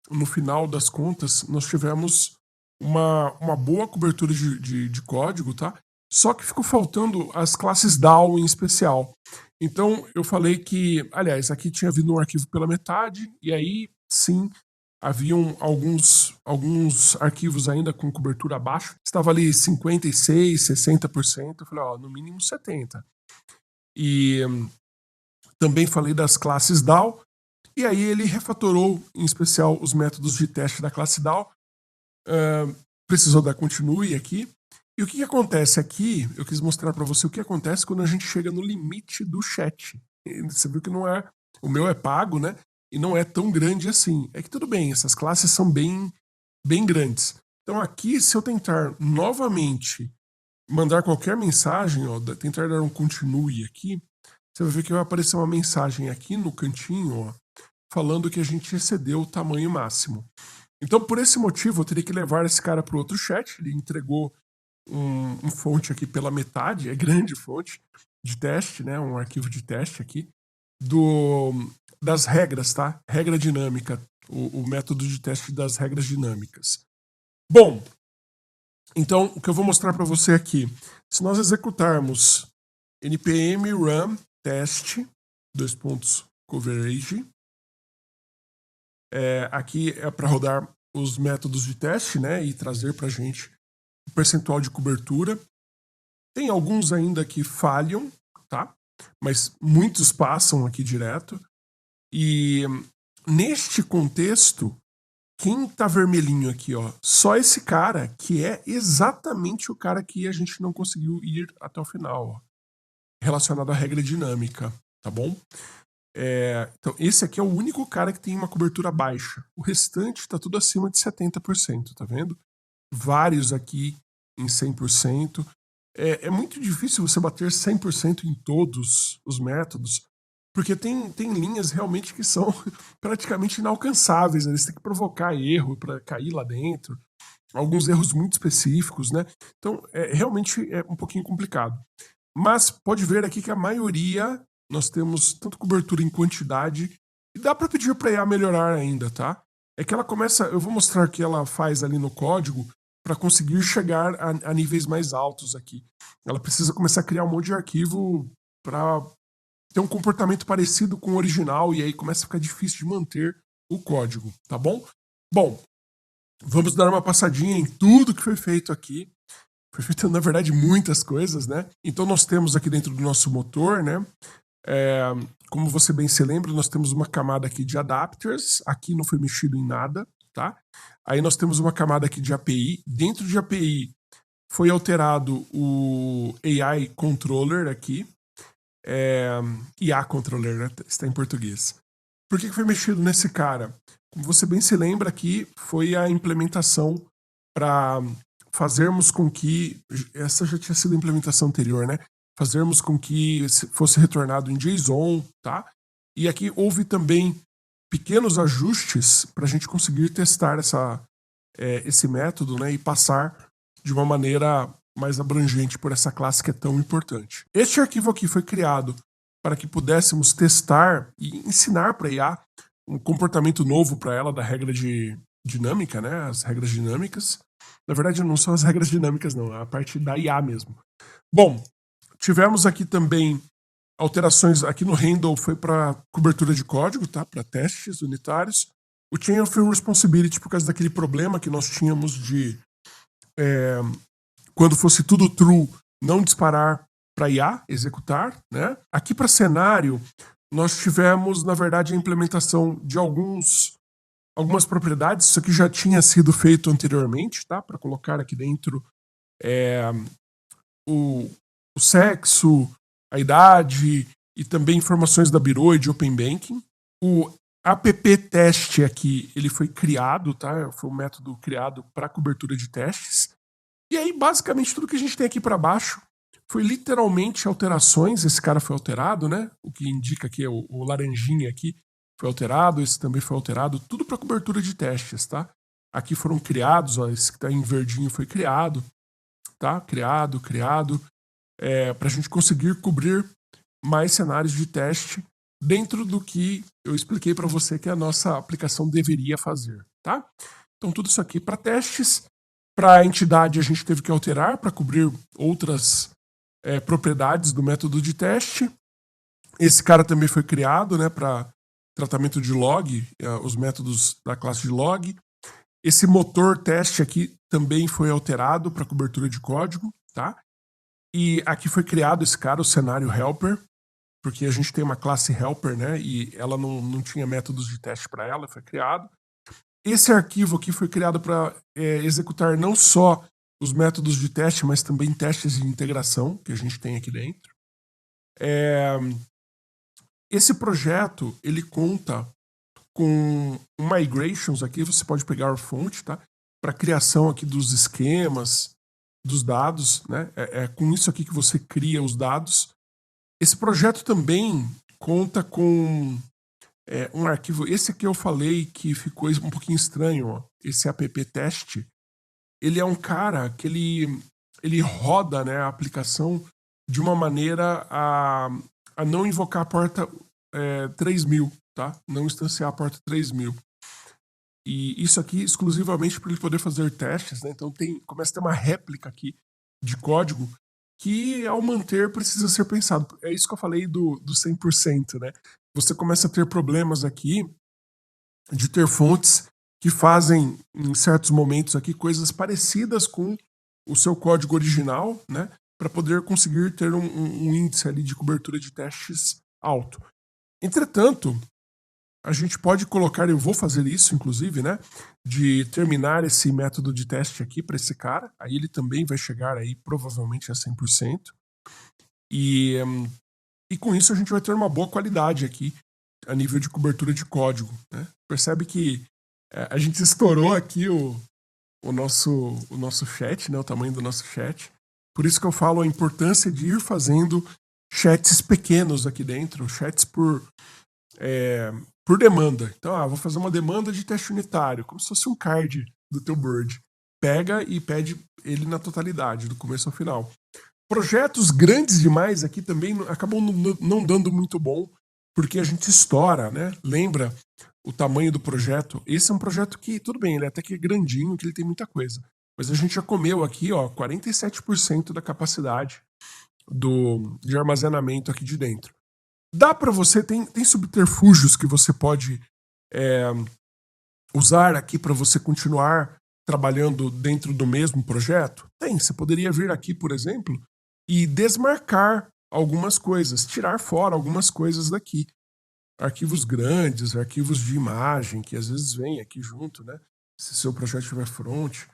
no final das contas, nós tivemos uma boa cobertura de código, tá? Só que ficou faltando as classes DAO em especial. Então eu falei que, aliás, aqui tinha vindo um arquivo pela metade, e aí sim haviam alguns arquivos ainda com cobertura abaixo. Estava ali 56%, 60%. Eu falei, ó, no mínimo 70%. E também falei das classes DAO, e aí ele refatorou, em especial, os métodos de teste da classe DAO. Precisou dar continue aqui. E o que acontece aqui, eu quis mostrar para você o que acontece quando a gente chega no limite do chat. Você viu que não é, o meu é pago, né? E não é tão grande assim. É que tudo bem, essas classes são bem grandes. Então aqui, se eu tentar novamente mandar qualquer mensagem, ó, tentar dar um continue aqui, você vai ver que vai aparecer uma mensagem aqui no cantinho, ó, falando que a gente excedeu o tamanho máximo. Então, por esse motivo, eu teria que levar esse cara para o outro chat. Ele entregou um fonte aqui pela metade, é grande fonte de teste, né? Um arquivo de teste aqui das regras, tá? Regra dinâmica, o método de teste das regras dinâmicas. Bom, então o que eu vou mostrar para você aqui, se nós executarmos npm run test coverage, aqui é para rodar os métodos de teste, né, e trazer para a gente o percentual de cobertura. Tem alguns ainda que falham, tá? Mas muitos passam aqui direto. E neste contexto, quem tá vermelhinho aqui, ó, só esse cara, que é exatamente o cara que a gente não conseguiu ir até o final, ó, relacionado à regra dinâmica, tá bom? Então, esse aqui é o único cara que tem uma cobertura baixa. O restante está tudo acima de 70%, tá vendo? Vários aqui em 100%. É muito difícil você bater 100% em todos os métodos, porque tem linhas realmente que são praticamente inalcançáveis, né? Você tem que provocar erro para cair lá dentro, alguns erros muito específicos, né? Então, realmente é um pouquinho complicado. Mas pode ver aqui que a maioria, nós temos tanto cobertura em quantidade, e dá para pedir para IA melhorar ainda, tá? É que ela começa, eu vou mostrar o que ela faz ali no código para conseguir chegar a níveis mais altos aqui. Ela precisa começar a criar um monte de arquivo para ter um comportamento parecido com o original, e aí começa a ficar difícil de manter o código, tá bom? Bom, vamos dar uma passadinha em tudo que foi feito aqui. Foi feito, na verdade, muitas coisas, né? Então nós temos aqui dentro do nosso motor, né? Como você bem se lembra, nós temos uma camada aqui de adapters. Aqui não foi mexido em nada, tá? Aí nós temos uma camada aqui de API. Dentro de API foi alterado o AI Controller aqui. IA Controller, né? Está em português. Por que foi mexido nesse cara? Como você bem se lembra, aqui foi a implementação para fazermos com que, essa já tinha sido a implementação anterior, né? Fazermos com que fosse retornado em JSON, tá? E aqui houve também pequenos ajustes para a gente conseguir testar esse método, né? E passar de uma maneira mais abrangente por essa classe que é tão importante. Este arquivo aqui foi criado para que pudéssemos testar e ensinar para a IA um comportamento novo para ela da regra dinâmica, né? As regras dinâmicas. Na verdade, não são as regras dinâmicas, não. É a parte da IA mesmo. Bom, tivemos aqui também alterações. Aqui no handle foi para cobertura de código, tá? Para testes unitários. O Chain of Responsibility, por causa daquele problema que nós tínhamos de quando fosse tudo true, não disparar para IA executar, né? Aqui para cenário, nós tivemos, na verdade, a implementação de algumas propriedades. Isso aqui já tinha sido feito anteriormente, tá? Para colocar aqui dentro o sexo, a idade e também informações da Bureau e de Open Banking. O app teste aqui, ele foi criado, tá? Foi um método criado para cobertura de testes. E aí, basicamente, tudo que a gente tem aqui para baixo foi literalmente alterações. Esse cara foi alterado, né? O que indica que o laranjinha aqui foi alterado, esse também foi alterado, tudo para cobertura de testes, tá? Aqui foram criados, ó, esse que está em verdinho foi criado, tá? Criado, para a gente conseguir cobrir mais cenários de teste dentro do que eu expliquei para você que a nossa aplicação deveria fazer, tá? Então tudo isso aqui para testes. Para a entidade a gente teve que alterar para cobrir outras propriedades do método de teste. Esse cara também foi criado, né, para tratamento de log, os métodos da classe de log. Esse motor teste aqui também foi alterado para cobertura de código, tá? E aqui foi criado esse cara, o cenário helper, porque a gente tem uma classe helper, né, e ela não tinha métodos de teste para ela, foi criado. Esse arquivo aqui foi criado para executar não só os métodos de teste, mas também testes de integração que a gente tem aqui dentro. Esse projeto, ele conta com migrations aqui, você pode pegar a fonte, tá? Para criação aqui dos esquemas, dos dados, né? É com isso aqui que você cria os dados. Esse projeto também conta com um arquivo. Esse aqui eu falei que ficou um pouquinho estranho, ó. Esse app teste. Ele é um cara que ele roda, né, a aplicação de uma maneira a não invocar a porta 3000, tá? Não instanciar a porta 3000. E isso aqui exclusivamente para ele poder fazer testes, né? Então começa a ter uma réplica aqui de código que, ao manter, precisa ser pensado. É isso que eu falei do 100%, né? Você começa a ter problemas aqui de ter fontes que fazem, em certos momentos aqui, coisas parecidas com o seu código original, né? Para poder conseguir ter um índice ali de cobertura de testes alto. Entretanto, a gente pode colocar, eu vou fazer isso, inclusive, né? De terminar esse método de teste aqui para esse cara. Aí ele também vai chegar aí provavelmente a 100%. E com isso a gente vai ter uma boa qualidade aqui a nível de cobertura de código, né? Percebe que a gente estourou aqui o nosso chat, né? O tamanho do nosso chat. Por isso que eu falo a importância de ir fazendo chats pequenos aqui dentro, chats por demanda. Então, vou fazer uma demanda de teste unitário, como se fosse um card do teu Bird. Pega e pede ele na totalidade, do começo ao final. Projetos grandes demais aqui também acabam não dando muito bom, porque a gente estoura, né? Lembra o tamanho do projeto? Esse é um projeto que, tudo bem, ele até que é grandinho, que ele tem muita coisa. Mas a gente já comeu aqui, ó, 47% da capacidade de armazenamento aqui de dentro. Dá para você, tem subterfúgios que você pode usar aqui para você continuar trabalhando dentro do mesmo projeto? Tem, você poderia vir aqui, por exemplo, e desmarcar algumas coisas, tirar fora algumas coisas daqui. Arquivos grandes, arquivos de imagem, que às vezes vem aqui junto, né? Se seu projeto tiver front.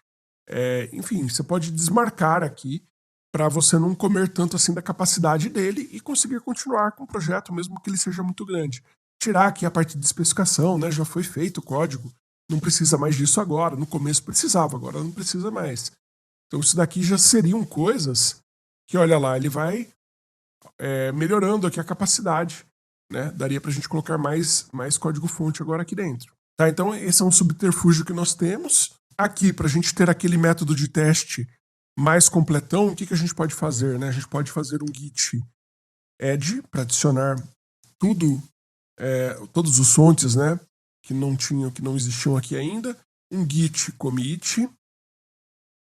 Enfim, você pode desmarcar aqui para você não comer tanto assim da capacidade dele e conseguir continuar com o projeto, mesmo que ele seja muito grande. Tirar aqui a parte de especificação, né? Já foi feito o código, não precisa mais disso agora. No começo precisava, agora não precisa mais. Então isso daqui já seriam coisas que, olha lá, ele vai melhorando aqui a capacidade, né? Daria para a gente colocar mais código-fonte agora aqui dentro. Tá? Então esse é um subterfúgio que nós temos. Aqui, para a gente ter aquele método de teste mais completão, o que a gente pode fazer? Né? A gente pode fazer um git add para adicionar tudo, todos os fontes, né, que não existiam aqui ainda. Um git commit,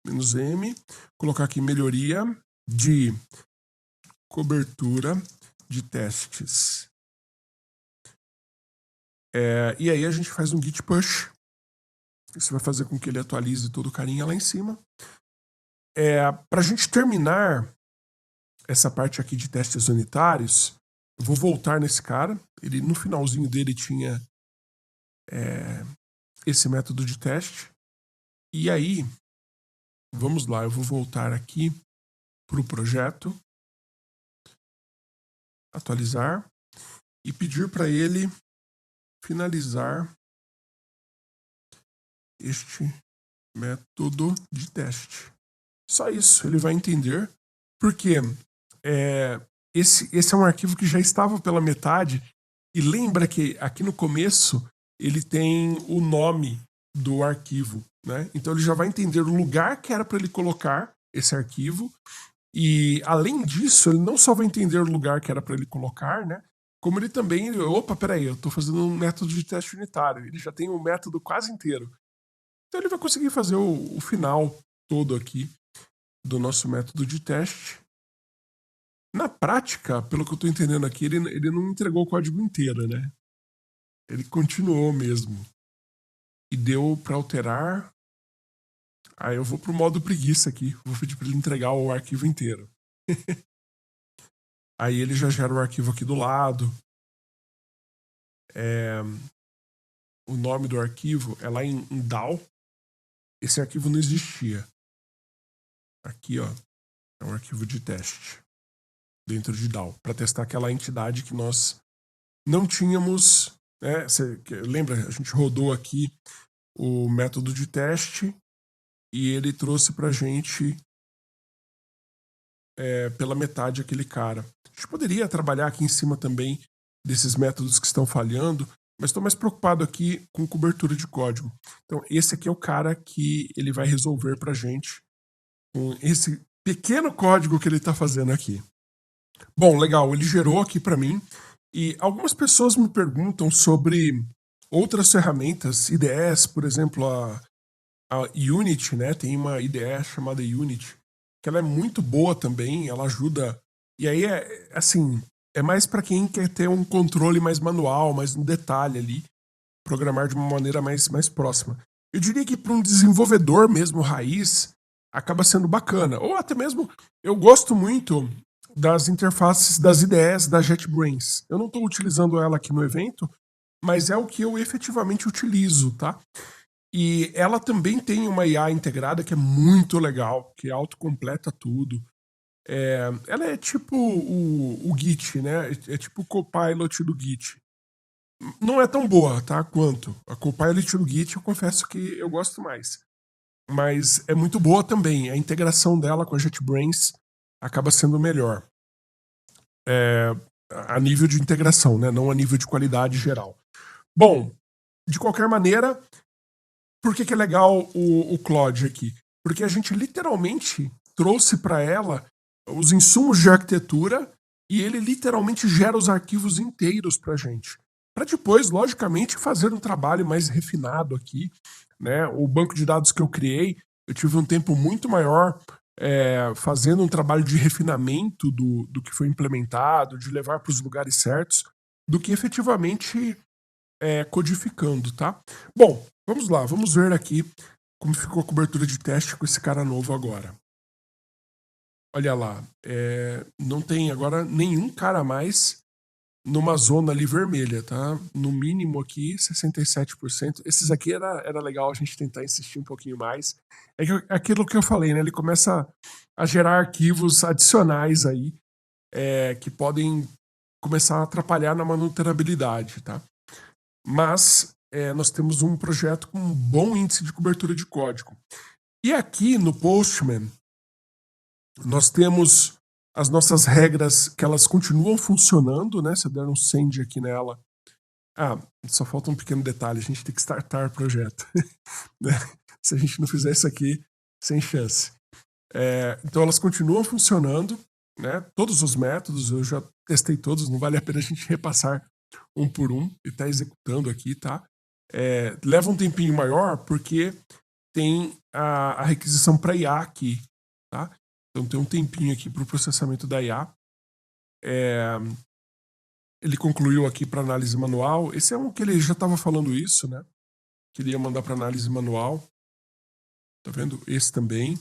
-m, colocar aqui melhoria de cobertura de testes. E aí a gente faz um git push. Isso vai fazer com que ele atualize todo o carinha lá em cima. Para a gente terminar essa parte aqui de testes unitários, eu vou voltar nesse cara. Ele, no finalzinho dele tinha esse método de teste. E aí, vamos lá, eu vou voltar aqui para o projeto, atualizar e pedir para ele finalizar este método de teste. Só isso, ele vai entender, porque esse é um arquivo que já estava pela metade, e lembra que aqui no começo ele tem o nome do arquivo, né? Então ele já vai entender o lugar que era para ele colocar esse arquivo, e além disso, ele não só vai entender o lugar que era para ele colocar, né? Como ele também, opa, peraí, eu estou fazendo um método de teste unitário, ele já tem um método quase inteiro. Então ele vai conseguir fazer o final todo aqui do nosso método de teste. Na prática, pelo que eu estou entendendo aqui, ele não entregou o código inteiro, né? Ele continuou mesmo. E deu para alterar. Aí eu vou pro modo preguiça aqui. Vou pedir para ele entregar o arquivo inteiro. Aí ele já gera o arquivo aqui do lado. O nome do arquivo é lá em DAO. Esse arquivo não existia. Aqui, ó, é um arquivo de teste dentro de DAO, para testar aquela entidade que nós não tínhamos, né? Lembra, a gente rodou aqui o método de teste e ele trouxe para a gente pela metade aquele cara. A gente poderia trabalhar aqui em cima também desses métodos que estão falhando, mas estou mais preocupado aqui com cobertura de código. Então esse aqui é o cara que ele vai resolver para a gente com esse pequeno código que ele está fazendo aqui. Bom, legal, ele gerou aqui para mim, e algumas pessoas me perguntam sobre outras ferramentas, IDEs, por exemplo, a Unity, né? Tem uma IDE chamada Unity, que ela é muito boa também, ela ajuda, e aí assim, é mais para quem quer ter um controle mais manual, mais no detalhe ali, programar de uma maneira mais próxima. Eu diria que para um desenvolvedor mesmo, raiz, acaba sendo bacana, ou até mesmo, eu gosto muito das interfaces das IDEs da JetBrains. Eu não estou utilizando ela aqui no evento, mas é o que eu efetivamente utilizo, tá? E ela também tem uma IA integrada que é muito legal, que autocompleta tudo. Ela é tipo o Git, né? É tipo o Copilot do Git. Não é tão boa, tá? Quanto a Copilot do Git, eu confesso que eu gosto mais. Mas é muito boa também. A integração dela com a JetBrains acaba sendo melhor. A nível de integração, né? Não a nível de qualidade geral. Bom, de qualquer maneira, por que é legal o Claude aqui? Porque a gente literalmente trouxe para ela os insumos de arquitetura e ele literalmente gera os arquivos inteiros para a gente. Para depois, logicamente, fazer um trabalho mais refinado aqui, né? O banco de dados que eu criei, eu tive um tempo muito maior fazendo um trabalho de refinamento do que foi implementado, de levar para os lugares certos, do que efetivamente codificando, tá? Bom, vamos lá, vamos ver aqui como ficou a cobertura de teste com esse cara novo agora. Olha lá, não tem agora nenhum cara a mais numa zona ali vermelha, tá? No mínimo aqui, 67%. Esses aqui era legal a gente tentar insistir um pouquinho mais. Aquilo que eu falei, né? Ele começa a gerar arquivos adicionais aí, que podem começar a atrapalhar na manutenabilidade, tá? Mas nós temos um projeto com um bom índice de cobertura de código. E aqui no Postman, nós temos as nossas regras que elas continuam funcionando, né? Se eu der um send aqui nela. Só falta um pequeno detalhe, a gente tem que startar o projeto. Né? Se a gente não fizer isso aqui, sem chance. Então elas continuam funcionando, né? Todos os métodos, eu já testei todos, não vale a pena a gente repassar um por um e tá executando aqui, tá? Leva um tempinho maior porque tem a requisição para IA aqui, tá? Então tem um tempinho aqui para o processamento da IA. Ele concluiu aqui para análise manual. Esse é um que ele já estava falando isso, né? Queria mandar para análise manual. Tá vendo? Esse também.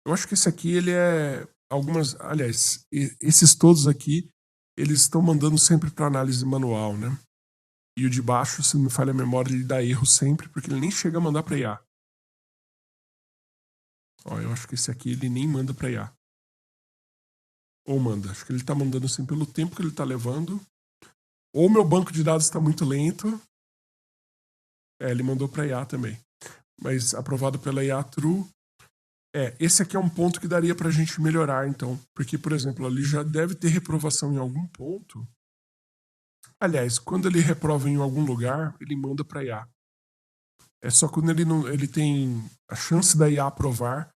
Eu acho que esse aqui ele é algumas, aliás, esses todos aqui, eles estão mandando sempre para análise manual, né? E o de baixo, se não me falha a memória, ele dá erro sempre, porque ele nem chega a mandar para IA. Ó, eu acho que esse aqui ele nem manda para IA. Ou manda, acho que ele tá mandando assim pelo tempo que ele tá levando. Ou meu banco de dados está muito lento. Ele mandou para IA também. Mas aprovado pela IA True. Esse aqui é um ponto que daria pra gente melhorar, então. Porque, por exemplo, ali já deve ter reprovação em algum ponto. Aliás, quando ele reprova em algum lugar, ele manda para IA. É só quando ele tem a chance da IA aprovar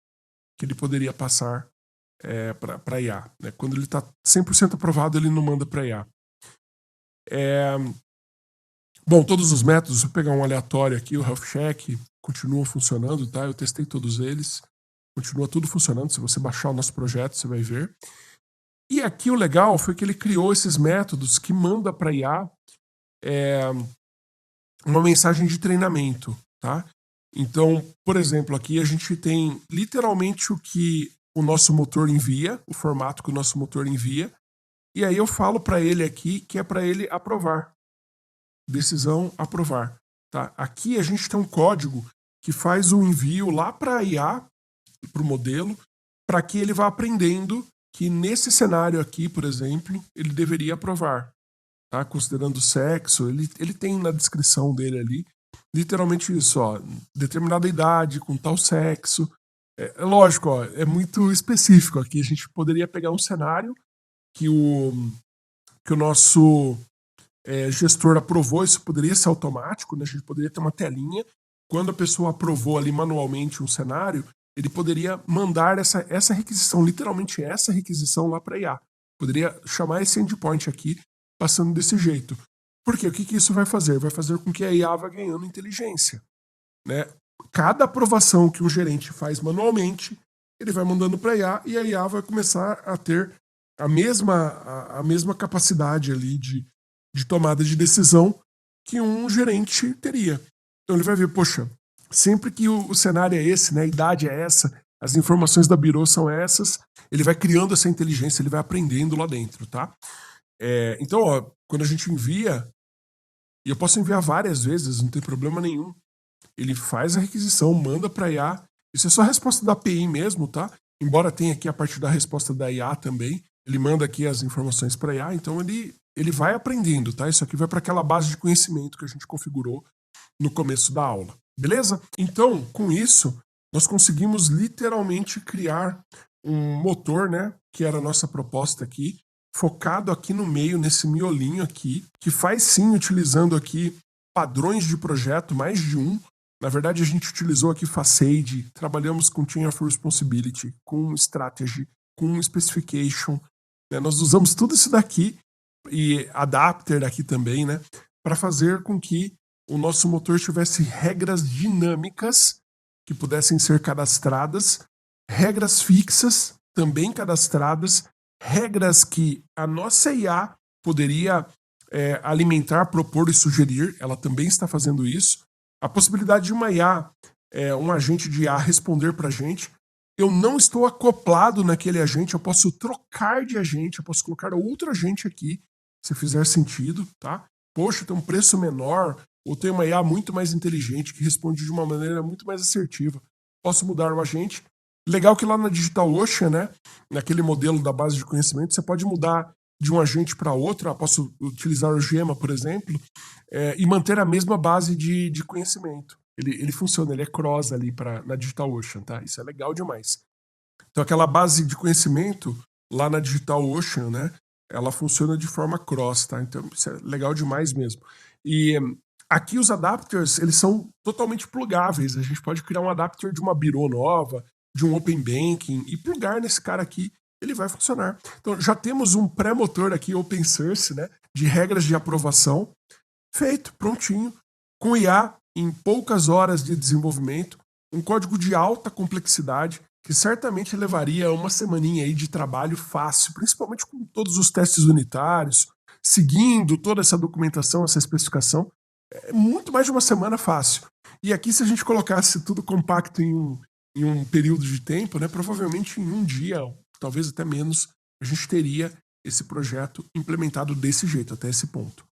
que ele poderia passar para IA. Né? Quando ele está 100% aprovado, ele não manda para IA. Bom, todos os métodos, vou pegar um aleatório aqui, o Health Check, continuam funcionando, tá? Eu testei todos eles. Continua tudo funcionando. Se você baixar o nosso projeto, você vai ver. E aqui o legal foi que ele criou esses métodos que manda para IA uma mensagem de treinamento, tá? Então, por exemplo, aqui a gente tem literalmente o que o nosso motor envia, o formato que o nosso motor envia, e aí eu falo para ele aqui que é para ele aprovar. Decisão aprovar, tá? Aqui a gente tem um código que faz o envio lá para a IA, para o modelo, para que ele vá aprendendo que nesse cenário aqui, por exemplo, ele deveria aprovar. Tá? Considerando o sexo, ele tem na descrição dele ali, literalmente isso, ó, determinada idade, com tal sexo. É lógico, ó, é muito específico aqui. A gente poderia pegar um cenário que o nosso gestor aprovou, isso poderia ser automático, né? A gente poderia ter uma telinha. Quando a pessoa aprovou ali manualmente um cenário, ele poderia mandar essa requisição, literalmente essa requisição lá para IA. Poderia chamar esse endpoint aqui, passando desse jeito. Por quê? O que isso vai fazer? Vai fazer com que a IA vá ganhando inteligência. Né? Cada aprovação que o gerente faz manualmente, ele vai mandando para a IA e a IA vai começar a ter a mesma capacidade ali de tomada de decisão que um gerente teria. Então ele vai ver, poxa, sempre que o cenário é esse, né, a idade é essa, as informações da Biro são essas, ele vai criando essa inteligência, ele vai aprendendo lá dentro, tá? Então, ó, quando a gente envia, e eu posso enviar várias vezes, não tem problema nenhum. Ele faz a requisição, manda para IA. Isso é só a resposta da API mesmo, tá? Embora tenha aqui a parte da resposta da IA também. Ele manda aqui as informações para IA, então ele vai aprendendo, tá? Isso aqui vai para aquela base de conhecimento que a gente configurou no começo da aula. Beleza? Então, com isso, nós conseguimos literalmente criar um motor, né? Que era a nossa proposta aqui, focado aqui no meio, nesse miolinho aqui, que faz sim, utilizando aqui padrões de projeto, mais de um. Na verdade, a gente utilizou aqui Facade, trabalhamos com Chain of Responsibility, com Strategy, com Specification. Né? Nós usamos tudo isso daqui, e Adapter aqui também, né? Para fazer com que o nosso motor tivesse regras dinâmicas que pudessem ser cadastradas, regras fixas também cadastradas, regras que a nossa IA poderia alimentar, propor e sugerir, ela também está fazendo isso. A possibilidade de uma IA, um agente de IA responder para a gente. Eu não estou acoplado naquele agente, eu posso trocar de agente, eu posso colocar outro agente aqui, se fizer sentido, tá? Poxa, tem um preço menor, ou tem uma IA muito mais inteligente, que responde de uma maneira muito mais assertiva. Posso mudar o agente. Legal que lá na DigitalOcean, né, naquele modelo da base de conhecimento, você pode mudar de um agente para outro. Posso utilizar o Gema, por exemplo, e manter a mesma base de conhecimento. Ele funciona, ele é cross ali na DigitalOcean, tá? Isso é legal demais. Então aquela base de conhecimento lá na DigitalOcean, né, ela funciona de forma cross, tá? Então isso é legal demais mesmo. E aqui os adapters, eles são totalmente plugáveis. A gente pode criar um adapter de uma Biro nova, de um Open Banking, e plugar nesse cara aqui, ele vai funcionar. Então já temos um pré-motor aqui, open source, né, de regras de aprovação, feito, prontinho, com IA em poucas horas de desenvolvimento, um código de alta complexidade, que certamente levaria uma semaninha aí de trabalho fácil, principalmente com todos os testes unitários, seguindo toda essa documentação, essa especificação, muito mais de uma semana fácil. E aqui, se a gente colocasse tudo compacto em em um período de tempo, né, provavelmente em um dia, talvez até menos, a gente teria esse projeto implementado desse jeito, até esse ponto.